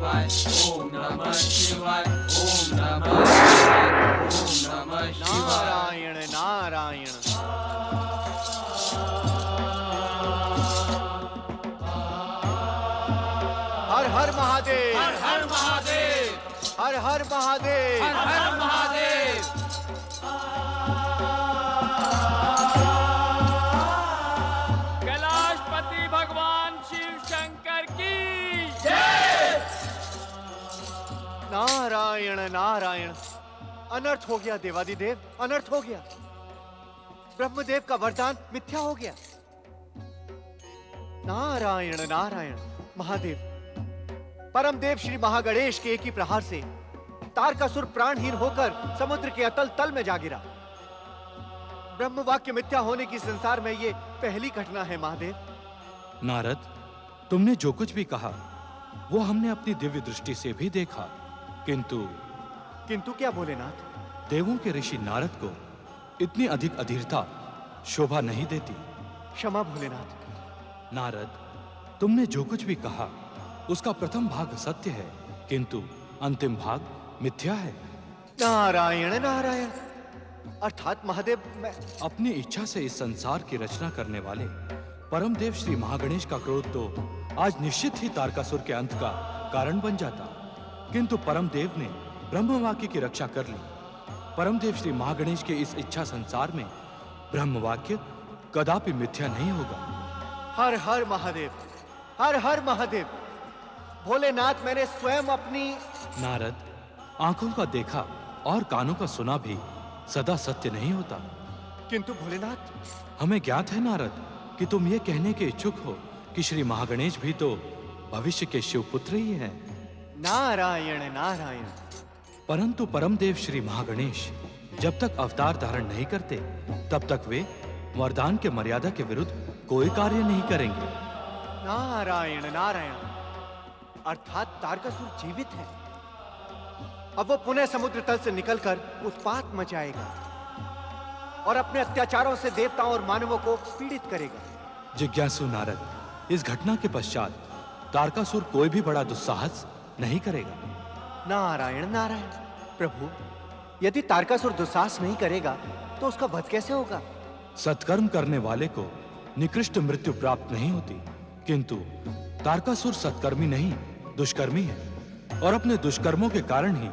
शिवाय ओम नमः शिवाय ओम नमः शिवाय ओम नमः शिवाय। नारायण नारायण। हर हर महादेव, हर हर महादेव, हर हर महादेव, हर हर महादेव। कैलाशपति भगवान शिव शंकर की नारायण नारायण। अनर्थ हो गया देवादिदेव, अनर्थ हो गया। ब्रह्मदेव का वरदान मिथ्या हो गया। नारायण नारायण। महादेव, परमदेव श्री महागणेश के एक ही प्रहार से तारकासुर प्राणहीन होकर समुद्र के अतल तल में जा गिरा। ब्रह्म वाक्य मिथ्या होने की संसार में ये पहली घटना है महादेव। नारद, तुमने जो कुछ भी कहा वो हमने अपनी दिव्य दृष्टि से भी देखा, किंतु क्या भोलेनाथ? देवों के ऋषि नारद को इतनी अधिक अधीरता शोभा नहीं देती। क्षमा भोलेनाथ। नारद, तुमने जो कुछ भी कहा उसका प्रथम भाग सत्य है, किंतु अंतिम भाग मिथ्या है। नारायण नारायण। अर्थात महादेव, मैं अपनी इच्छा से इस संसार की रचना करने वाले परमदेव श्री महागणेश का क्रोध तो आज निश्चित ही तारकासुर के अंत का कारण बन जाता, किंतु परमदेव ने ब्रह्मवाक्य की रक्षा कर ली। परमदेव श्री महागणेश के इस इच्छा संसार में ब्रह्मवाक्य कदापि मिथ्या नहीं होगा। हर हर महादेव, हर हर महादेव। भोलेनाथ, मैंने स्वयं अपनी नारद, आंखों का देखा और कानों का सुना भी सदा सत्य नहीं होता। किंतु भोलेनाथ, हमें ज्ञात है नारद कि तुम ये कहने के इच्छुक हो कि श्री महागणेश भी तो भविष्य के शिवपुत्र ही हैं। नारायण नारायण। परंतु परमदेव श्री महागणेश जब तक अवतार धारण नहीं करते तब तक वे वरदान के मर्यादा के विरुद्ध कोई कार्य नहीं करेंगे। नारायण नारायण। अर्थात तारकासुर जीवित है। अब वो पुनः समुद्र तल से निकलकर उत्पात मचाएगा और अपने अत्याचारों से देवताओं और मानवों को पीड़ित करेगा। जिज्ञासु नारद, इस घटना के पश्चात तारकासुर कोई भी बड़ा दुस्साहस नहीं करेगा। नारायण नारायण। प्रभु, यदि तारकासुर दुस्साहस नहीं करेगा तो उसका वध कैसे होगा? सत्कर्म करने वाले को निकृष्ट मृत्यु प्राप्त नहीं होती, किंतु तारकासुर सत्कर्मी नहीं दुष्कर्मी है और अपने दुष्कर्मों के कारण ही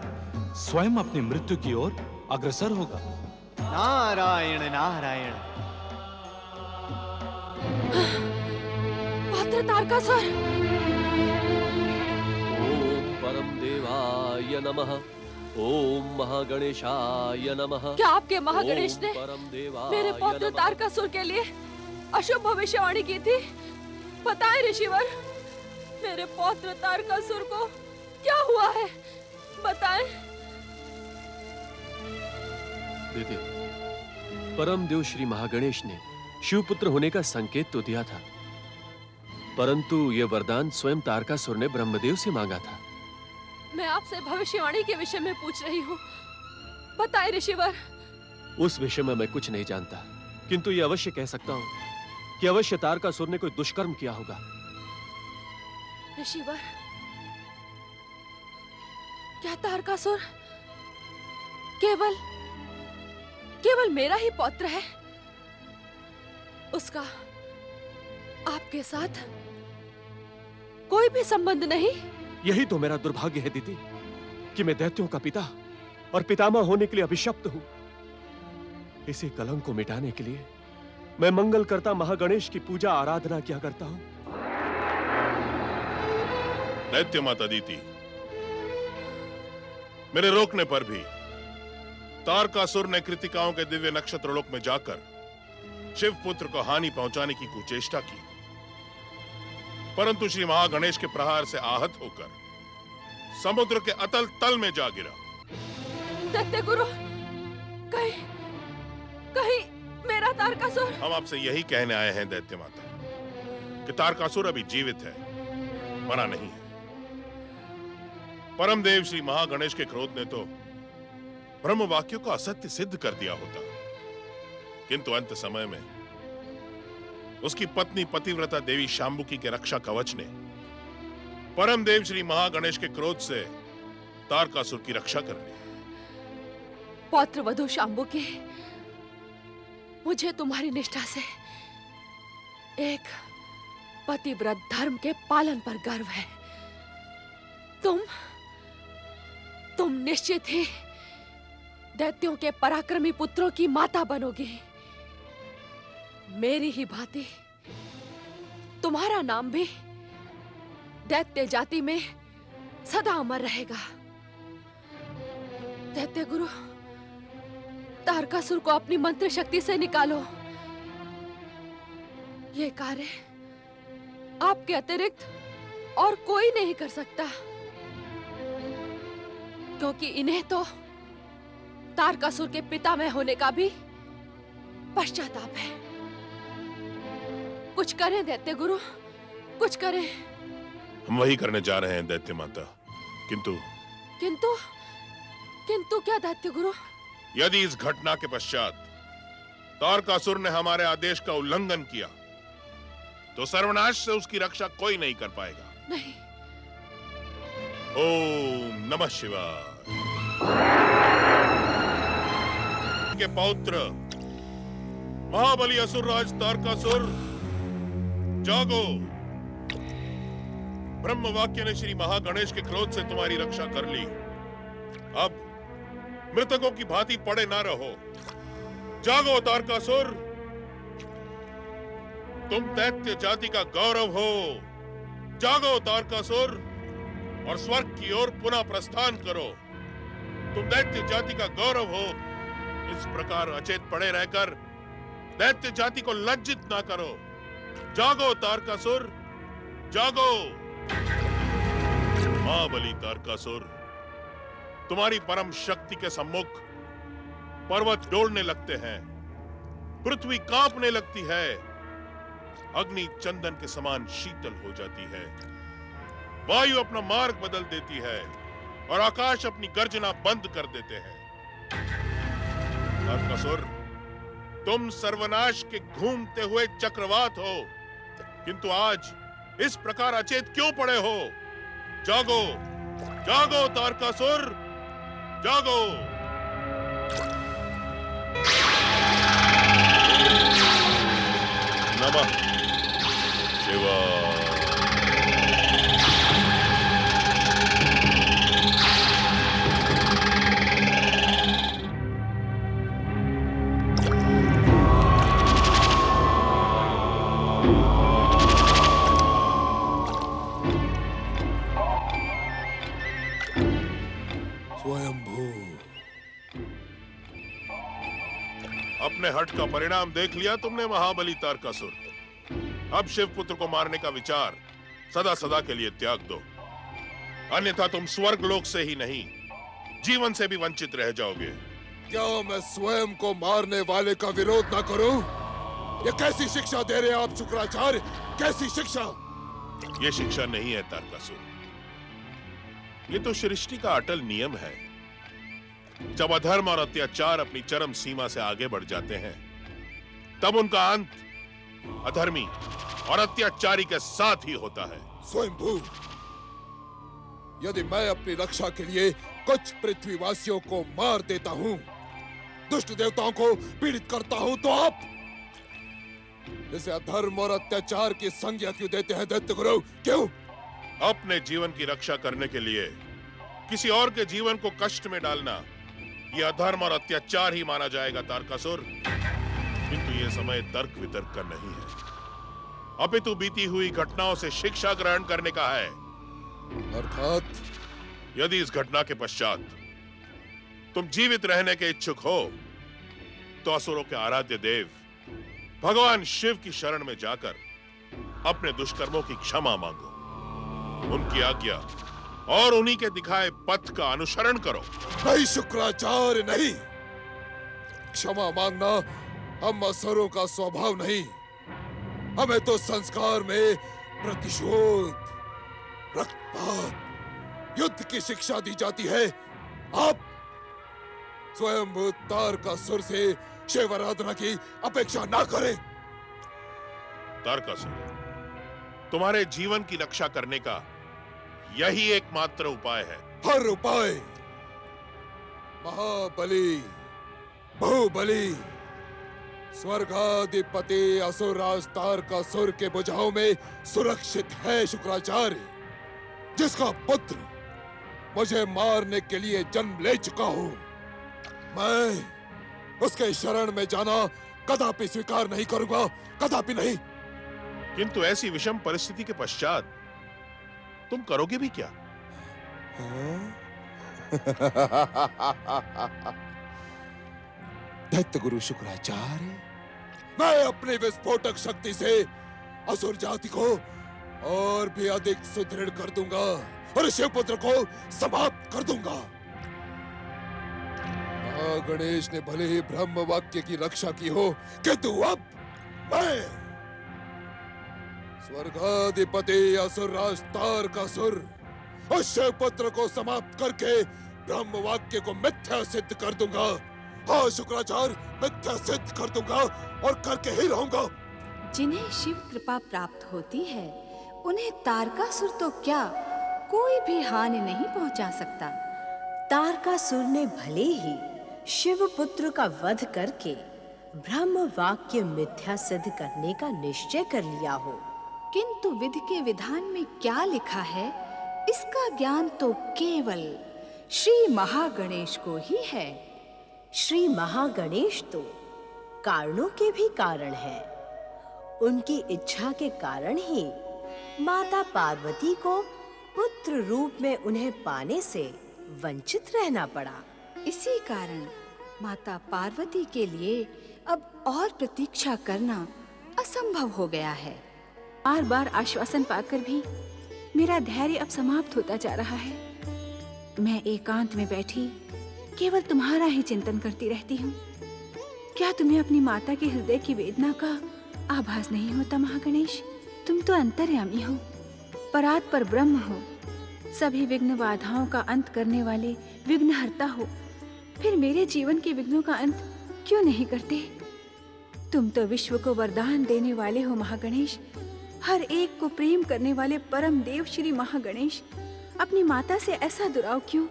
स्वयं अपनी मृत्यु की ओर अग्रसर होगा। नारायण नारायण। पात्र तारकासुर। ओम परमदेवाय नमः। ओम महागणेशाय नमः। क्या आपके महागणेश ने परमदेवाय मेरे पौत्र नमः। तारकासुर के लिए अशुभ भविष्यवाणी की थी? बताएं ऋषिवर, मेरे पौत्र तारकासुर को क्या हुआ है? बताएं। दीदी, परमदेव श्री महागणेश ने शिवपुत्र होने का संकेत तो दिया था, परंतु यह वरदान स्वयं तारकासुर ने ब्रह्मदेव से मांगा था। मैं आपसे भविष्यवाणी के विषय में पूछ रही हूँ, बताएं ऋषिवर। उस विषय में मैं कुछ नहीं जानता, किंतु यह अवश्य कह सकता हूँ कि अवश्य तारकासुर ने कोई दुष्कर्म किया होगा। ऋषिवर, क्या तारकासुर केवल मेरा ही पौत्र है? उसका आपके साथ कोई भी संबंध नहीं? यही तो मेरा दुर्भाग्य है दीदी कि मैं दैत्यों का पिता और पितामह होने के लिए अभिशप्त हूं। इसी कलंक को मिटाने के लिए मैं मंगल करता महागणेश की पूजा आराधना किया करता हूं। दैत्य माता दीति, मेरे रोकने पर भी तारकासुर ने कृतिकाओं के दिव्य नक्षत्र लोक में जाकर शिव पुत्र को हानि पहुंचाने की कुचेष्टा की, परंतु श्री महागणेश के प्रहार से आहत होकर समुद्र के अतल तल में जा गिरा। दैत्य गुरु, कहीं मेरा तारकासुर। हम आपसे यही कहने आए हैं दैत्य माता कि तारकासुर अभी जीवित है, मरा नहीं है। परमदेव श्री महागणेश के क्रोध ने तो ब्रह्म वाक्यों को असत्य सिद्ध कर दिया होता, किंतु अंत समय में उसकी पत्नी पतिव्रता देवी शांबुकी के रक्षा कवच ने परम देव श्री महागणेश के क्रोध से तारकासुर की रक्षा करनी। पौत्र वधु शांबुके, मुझे तुम्हारी निष्ठा से एक पतिव्रत धर्म के पालन पर गर्व है। तुम निश्चित ही दैत्यों के पराक्रमी पुत्रों की माता बनोगी। मेरी ही भांति तुम्हारा नाम भी दैत्य जाति में सदा अमर रहेगा। दैत्य गुरु, तारकासुर को अपनी मंत्र शक्ति से निकालो। ये कार्य आपके अतिरिक्त और कोई नहीं कर सकता, क्योंकि इन्हें तो तारकासुर के पिता में होने का भी पश्चाताप है। कुछ करें दैत्य गुरु, कुछ करें। हम वही करने जा रहे हैं दैत्य माता। किंतु क्या दैत्य गुरु? यदि इस घटना के पश्चात तारकासुर ने हमारे आदेश का उल्लंघन किया तो सर्वनाश से उसकी रक्षा कोई नहीं कर पाएगा। नहीं। ओम नमः शिवाय। के पौत्र महाबली असुरराज तारकासुर, जागो। ब्रह्म वाक्य ने श्री महागणेश के क्रोध से तुम्हारी रक्षा कर ली। अब मृतकों की भांति पड़े ना रहो। जागो तारकासुर, तुम दैत्य जाति का गौरव हो। जागो तारकासुर और स्वर्ग की ओर पुनः प्रस्थान करो। तुम दैत्य जाति का गौरव हो। इस प्रकार अचेत पड़े रहकर दैत्य जाति को लज्जित ना करो। जागो तारकासुर, जागो। महाबली तारकासुर, तुम्हारी परम शक्ति के सम्मुख पर्वत डोलने लगते हैं, पृथ्वी कांपने लगती है, अग्नि चंदन के समान शीतल हो जाती है, वायु अपना मार्ग बदल देती है और आकाश अपनी गर्जना बंद कर देते हैं। तारकासुर, तुम सर्वनाश के घूमते हुए चक्रवात हो, किंतु आज इस प्रकार अचेत क्यों पड़े हो? जागो, जागो तारकासुर, जागो। नमः शिवाय। अपने हठ का परिणाम देख लिया तुमने महाबली तारकासुर। अब शिवपुत्र को मारने का विचार सदा सदा के लिए त्याग दो, अन्यथा तुम स्वर्ग लोक से ही नहीं जीवन से भी वंचित रह जाओगे। क्या मैं स्वयं को मारने वाले का विरोध ना करूं? ये कैसी शिक्षा दे रहे हैं आप शुक्राचार्य? कैसी शिक्षा? ये शिक्षा नहीं है तारकासुर, ये तो सृष्टि का अटल नियम है। जब अधर्म और अत्याचार अपनी चरम सीमा से आगे बढ़ जाते हैं, तब उनका अंत अधर्मी और अत्याचारी के साथ ही होता है। स्वयंभू, यदि मैं अपनी रक्षा के लिए कुछ पृथ्वीवासियों को मार देता हूँ, दुष्ट देवताओं को पीड़ित करता हूँ, तो आप इसे अधर्म और अत्याचार की संज्ञा क्यों देते हैं दैत्य गुरु? क्यों? अपने जीवन की रक्षा करने के लिए किसी और के जीवन को कष्ट में डालना यह अधर्म और अत्याचार ही माना जाएगा तारकासुर। किंतु यह समय तर्क वितर्क का नहीं है, अपितु बीती हुई घटनाओं से शिक्षा ग्रहण करने का है। अर्थात यदि इस घटना के पश्चात तुम जीवित रहने के इच्छुक हो, तो असुरों के आराध्य देव भगवान शिव की शरण में जाकर अपने दुष्कर्मों की क्षमा मांगो, उनकी आज्ञा और उन्हीं के दिखाए पथ का अनुसरण करो। नहीं शुक्राचार्य, नहीं। क्षमा मांगना हम असुरों का स्वभाव नहीं। हमें तो संस्कार में प्रतिशोध, रक्तपात, युद्ध की शिक्षा दी जाती है। आप स्वयं तारकासुर से शिव आराधना की अपेक्षा ना करें। तारकासुर, तुम्हारे जीवन की रक्षा करने का यही एकमात्र उपाय है। हर उपाय महाबली, बहुबली, स्वर्गाधिपति असुरराज तारकासुर के भुजाओं में सुरक्षित है शुक्राचार्य, जिसका पुत्र मुझे मारने के लिए जन्म ले चुका हूं। मैं उसके शरण में जाना कदापि स्वीकार नहीं करूंगा, कदापि नहीं। किंतु ऐसी विषम परिस्थिति के पश्चात तुम करोगे भी क्या? दैत्य गुरु शुक्राचार्य, मैं अपनी विस्फोटक शक्ति से असुर जाति को और भी अधिक सुदृढ़ कर दूंगा और शिवपुत्र को समाप्त कर दूंगा। गणेश ने भले ही ब्रह्म वाक्य की रक्षा की हो, किंतु अब मैं स्वर्गाधिपति असुरराज तारकासुर और शिवपुत्र को समाप्त करके ब्रह्म वाक्य को मिथ्या सिद्ध कर दूंगा। हाँ शुक्राचार्य, मिथ्या सिद्ध कर दूंगा और करके ही रहूंगा। जिन्हें शिव कृपा प्राप्त होती है उन्हें तारकासुर तो क्या कोई भी हानि नहीं पहुंचा सकता। तारकासुर ने भले ही शिवपुत्र का वध करके ब्रह्म वाक्य मिथ्या सिद्ध करने का निश्चय कर लिया हो, किंतु विधि के विधान में क्या लिखा है इसका ज्ञान तो केवल श्री महागणेश को ही है। श्री महागणेश तो कारणों के भी कारण है। उनकी इच्छा के कारण ही माता पार्वती को पुत्र रूप में उन्हें पाने से वंचित रहना पड़ा। इसी कारण माता पार्वती के लिए अब और प्रतीक्षा करना असंभव हो गया है। बार बार आश्वासन पाकर भी मेरा धैर्य अब समाप्त होता जा रहा है। मैं एकांत में बैठी केवल तुम्हारा ही चिंतन करती रहती हूँ। क्या तुम्हें अपनी माता के हृदय की वेदना का आभास नहीं होता महागणेश? तुम तो अंतर्यामी हो, परात पर ब्रह्म हो, सभी विघ्न बाधाओं का अंत करने वाले विघ्नहर्ता हो। फिर मेरे जीवन के विघ्नों का अंत क्यों नहीं करते? तुम तो विश्व को वरदान देने वाले हो महागणेश, हर एक को प्रेम करने वाले परम देव श्री महागणेश। अपनी माता से ऐसा दुराव क्यों?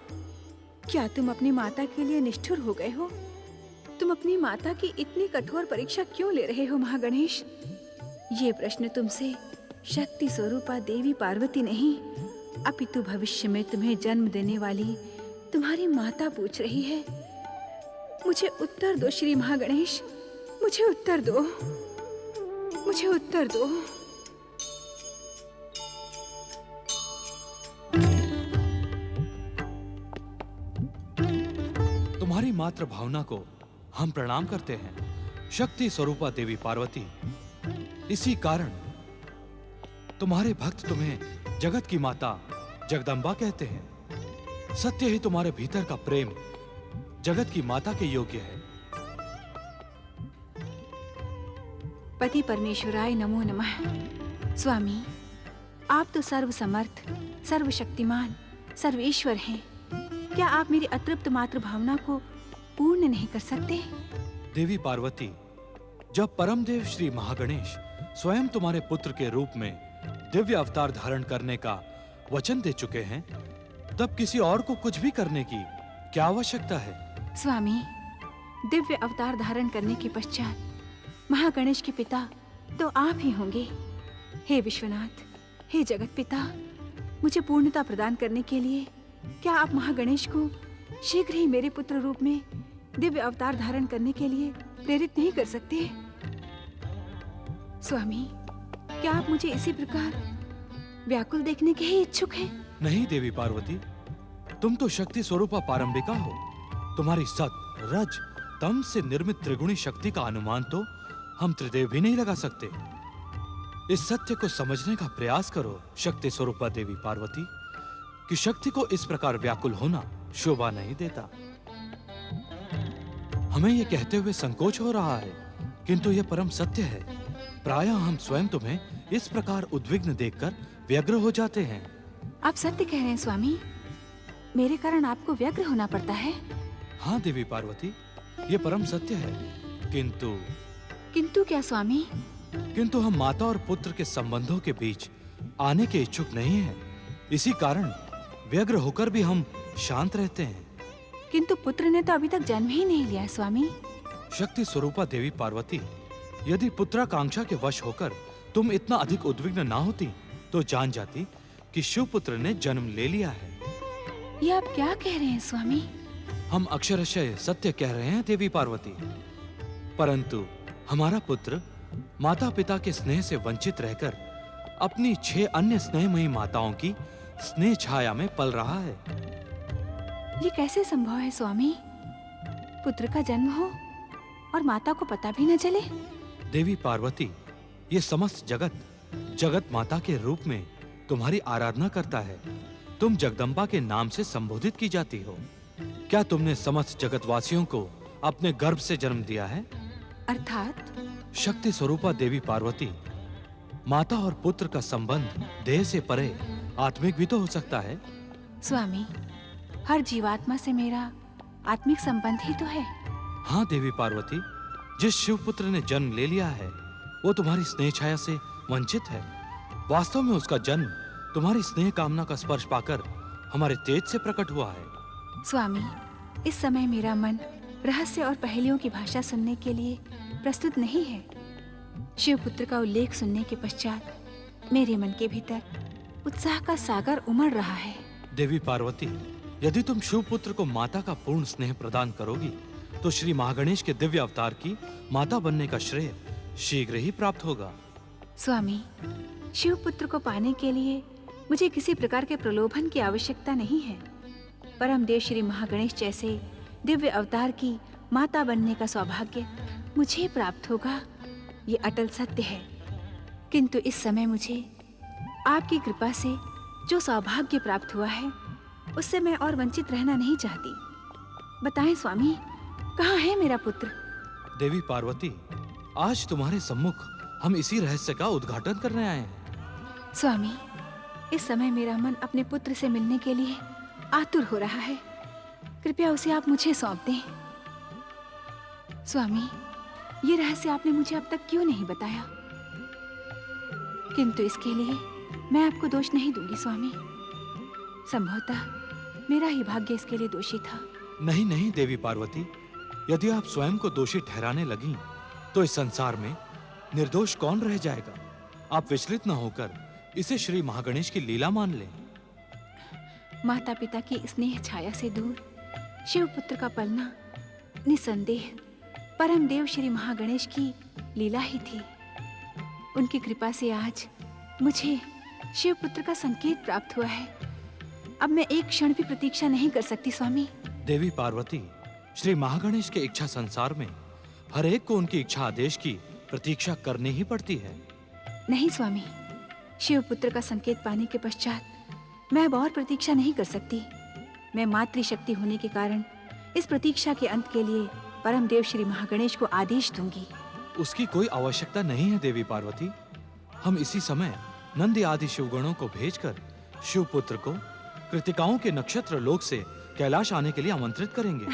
क्या तुम अपनी माता के लिए निष्ठुर हो गए हो? तुम अपनी माता की इतनी कठोर परीक्षा क्यों ले रहे हो महागणेश? ये प्रश्न तुमसे शक्ति स्वरूपा देवी पार्वती नहीं, अपितु भविष्य में तुम्हें जन्म देने वाली तुम्हारी माता पूछ रही है। मुझे उत्तर दो श्री महागणेश, मुझे उत्तर दो, मुझे उत्तर दो। तुम्हारी मातृ भावना को हम प्रणाम करते हैं शक्ति स्वरूपा देवी पार्वती। इसी कारण तुम्हारे भक्त तुम्हें जगत की माता जगदम्बा कहते हैं। सत्य ही तुम्हारे भीतर का प्रेम जगत की माता के योग्य है। पति परमेश्वराय नमो नमः। स्वामी, आप तो सर्व समर्थ, सर्वशक्तिमान, सर्वेश्वर हैं। क्या आप मेरी अतृप्त मातृ भावना को पूर्ण नहीं कर सकते? देवी पार्वती, जब परमदेव श्री महागणेश स्वयं तुम्हारे पुत्र के रूप में दिव्य अवतार धारण करने का वचन दे चुके हैं, तब किसी और को कुछ भी करने की क्या आवश्यकता है? स्वामी, दिव्य अवतार धारण करने के पश्चात महागणेश के पिता तो आप ही होंगे। हे विश्वनाथ, हे जगत पिता, मुझे पूर्णता प्रदान करने के लिए क्या आप महागणेश को शीघ्र ही मेरे पुत्र रूप में दिव्य अवतार धारण करने के लिए प्रेरित नहीं कर सकते? स्वामी, क्या आप मुझे इसी प्रकार व्याकुल देखने के ही इच्छुक हैं? नहीं देवी पार्वती, तुम तो शक्ति स्वरूपा पारंबिका हो। तुम्हारी सत, रज, तम से निर्मित त्रिगुणी शक्ति का अनुमान तो हम त्रिदेव भी नहीं लगा सकते। इस सत्य को समझने का प्रयास करो शक्ति स्वरूपा देवी पार्वती, कि शक्ति को इस प्रकार व्याकुल होना शोभा नहीं देता। हमें यह कहते हुए संकोच हो रहा है, किंतु यह परम सत्य है। प्रायः हम स्वयं तुम्हें इस प्रकार उद्विग्न देखकर व्यग्र हो जाते हैं। आप सत्य कह रहे हैं स्वामी, मेरे कारण आपको व्यग्र होना पड़ता है। हाँ देवी पार्वती, ये परम सत्य है। किंतु किंतु क्या स्वामी? किंतु हम माता और पुत्र के संबंधों के बीच आने के इच्छुक नहीं हैं। इसी कारण व्यग्र होकर भी हम शांत रहते हैं। किंतु पुत्र ने तो अभी तक जन्म ही नहीं लिया स्वामी। शक्ति स्वरूपा देवी पार्वती, यदि पुत्राकांक्षा के वश होकर तुम इतना अधिक उद्विग्न ना होती तो जान जाती कि शिवपुत्र ने जन्म ले लिया है। ये आप क्या कह रहे हैं स्वामी? हम अक्षरशः सत्य कह रहे हैं देवी पार्वती। परंतु हमारा पुत्र माता पिता के स्नेह से वंचित रहकर अपनी 6 अन्य स्नेहमयी माताओं की स्नेह छाया में पल रहा है। ये कैसे संभव है स्वामी? पुत्र का जन्म हो और माता को पता भी न चले? देवी पार्वती, ये समस्त जगत माता के रूप में तुम्हारी आराधना करता है। तुम जगदम्बा के नाम से संबोधित की जाती हो। क्या तुमने समस्त जगतवासियों को अपने गर्भ से जन्म दिया है? अर्थात? शक्ति स्वरूपा देवी पार्वती, माता और पुत्र का संबंध देह से परे आत्मिक भी तो हो सकता है। स्वामी, हर जीवात्मा से मेरा आत्मिक संबंध ही तो है। हाँ देवी पार्वती, जिस शिवपुत्र ने जन्म ले लिया है वो तुम्हारी स्नेह छाया से वंचित है। वास्तव में उसका जन्म तुम्हारी स्नेह कामना का स्पर्श पाकर हमारे तेज से प्रकट हुआ है। स्वामी, इस समय मेरा मन रहस्य और पहेलियों की भाषा सुनने के लिए प्रस्तुत नहीं है। शिवपुत्र का उल्लेख सुनने के पश्चात मेरे मन के भीतर उत्साह का सागर उमड़ रहा है। देवी पार्वती, यदि तुम शिवपुत्र को माता का पूर्ण स्नेह प्रदान करोगी तो श्री महागणेश के दिव्य अवतार की माता बनने का श्रेय शीघ्र ही प्राप्त होगा। स्वामी, शिवपुत्र को पाने के लिए मुझे किसी प्रकार के प्रलोभन की आवश्यकता नहीं है। परम देव श्री महागणेश जैसे दिव्य अवतार की माता बनने का सौभाग्य मुझे प्राप्त होगा, ये अटल सत्य है। किंतु इस समय मुझे आपकी कृपा से जो सौभाग्य प्राप्त हुआ है उससे मैं और वंचित रहना नहीं चाहती। बताएं स्वामी, कहाँ है मेरा पुत्र? देवी पार्वती, आज तुम्हारे सम्मुख हम इसी रहस्य का उद्घाटन करने आए हैं। स्वामी, इस समय मेरा मन अपने पुत्र से मिलने के लिए आतुर हो रहा है। कृपया उसे आप मुझे सौंप दें। स्वामी, ये रहस्य आपने मुझे अब तक क्यों नहीं बताया? किंतु इसके लिए मैं आपको दोष नहीं दूंगी स्वामी। संभवतः मेरा ही भाग्य इसके लिए दोषी था। नहीं नहीं देवी पार्वती, यदि आप स्वयं को दोषी ठहराने लगी तो इस संसार में निर्दोष कौन रह जाएगा? आप विचलित न होकर इसे श्री महागणेश की लीला मान लें। माता पिता की स्नेह छाया से दूर शिवपुत्र का पलना निसंदेह परम देव श्री महागणेश की लीला ही थी। उनकी कृपा से आज मुझे शिवपुत्र का संकेत प्राप्त हुआ है। अब मैं एक क्षण भी प्रतीक्षा नहीं कर सकती स्वामी। देवी पार्वती, श्री महागणेश के इच्छा संसार में हर एक को उनकी इच्छा आदेश की प्रतीक्षा करनी ही पड़ती है। नहीं स्वामी, शिवपुत्र का संकेत पाने के पश्चात मैं अब और प्रतीक्षा नहीं कर सकती। मैं मातृशक्ति होने के कारण इस प्रतीक्षा के अंत के लिए परम देव श्री महागणेश को आदेश दूंगी। उसकी कोई आवश्यकता नहीं है देवी पार्वती। हम इसी समय नंदी आदि शिवगणों को भेजकर शिवपुत्र को कृतिकाओं के नक्षत्र लोक से कैलाश आने के लिए आमंत्रित करेंगे।